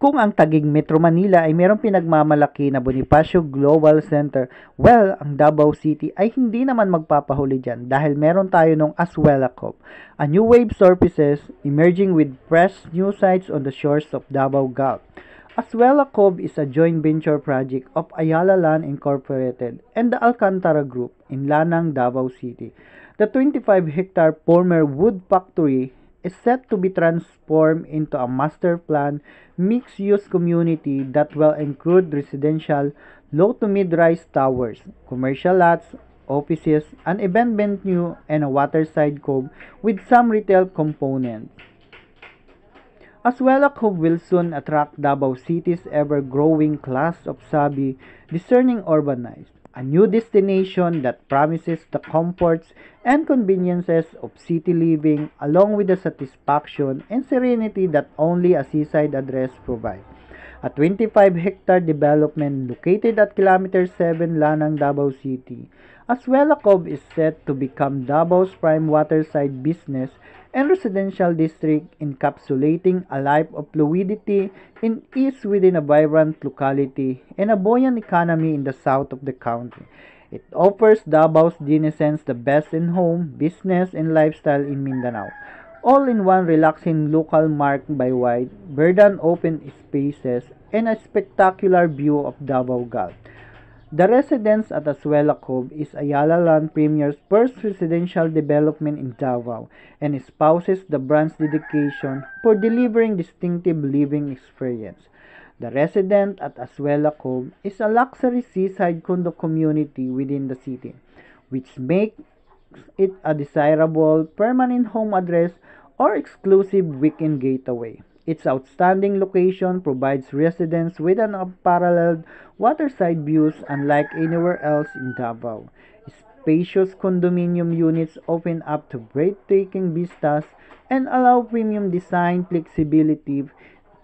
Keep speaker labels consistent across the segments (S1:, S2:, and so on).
S1: Kung ang Taguig Metro Manila ay mayroong pinagmamalaki na Bonifacio Global Center, well, ang Davao City ay hindi naman magpapahuli dyan dahil meron tayo nung Aswela Cove, a new wave surfaces emerging with fresh new sites on the shores of Davao Gulf. Aswela Cove is a joint venture project of Ayala Land Incorporated and the Alcantara Group in Lanang, Davao City. The 25-hectare former wood factory is set to be transformed into a master plan mixed-use community that will include residential, low to mid-rise towers, commercial lots, offices, an event venue, and a waterside cove with some retail components. Aswela Cove will soon attract Davao City's ever-growing class of savvy, discerning urbanites, a new destination that promises the comforts and conveniences of city living along with the satisfaction and serenity that only a seaside address provides. A 25-hectare development located at Kilometer 7 Lanang, Davao City, Aswela Cove is set to become Davao's prime waterside business and residential district, encapsulating a life of fluidity and ease within a vibrant locality and a buoyant economy in the south of the country. It offers Davao's denizens the best in home, business, and lifestyle in Mindanao, all in one relaxing local marked by wide, verdant open spaces and a spectacular view of Davao Gulf. The residence at Aswela Cove is Ayala Land Premier's first residential development in Davao and espouses the brand's dedication for delivering distinctive living experience. The residence at Aswela Cove is a luxury seaside condo community within the city, which makes it a desirable permanent home address or exclusive weekend getaway. Its outstanding location provides residents with an unparalleled waterside views unlike anywhere else in Davao. Spacious condominium units open up to breathtaking vistas and allow premium design flexibility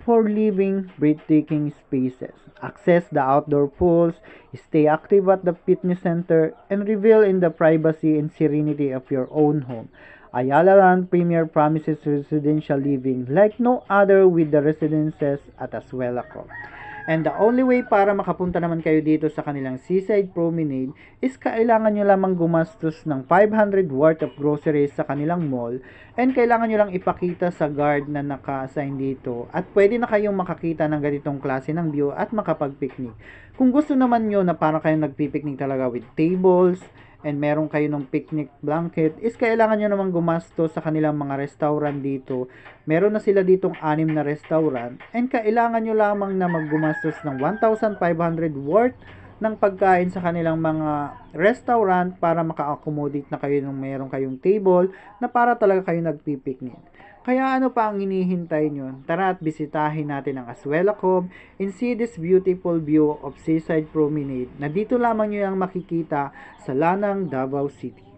S1: for living breathtaking spaces. Access the outdoor pools, stay active at the fitness center, and revel in the privacy and serenity of your own home. Ayala Land Premier promises residential living like no other with the residences at Aswela Cove. And the only way para makapunta naman kayo dito sa kanilang seaside promenade is kailangan nyo lamang gumastos ng 500 worth of groceries sa kanilang mall and kailangan nyo lang ipakita sa guard na naka-assign dito at pwede na kayong makakita ng ganitong klase ng view at makapag-picnic. Kung gusto naman nyo na para kayong nagpipiknik talaga with tables and meron kayo ng picnic blanket, is kailangan nyo naman gumasto sa kanilang mga restaurant dito. Meron na sila ditong 6 na restaurant and kailangan nyo lamang na maggumastos ng 1,500 worth ng pagkain sa kanilang mga restaurant para maka-accommodate na kayo ng meron kayong table na para talaga kayo nagpipiknik. Kaya ano pa ang hinihintay nyo? Tara at bisitahin natin ang Aswela Cove and see this beautiful view of Seaside Promenade na dito lamang nyo yung makikita sa Lanang, Davao City.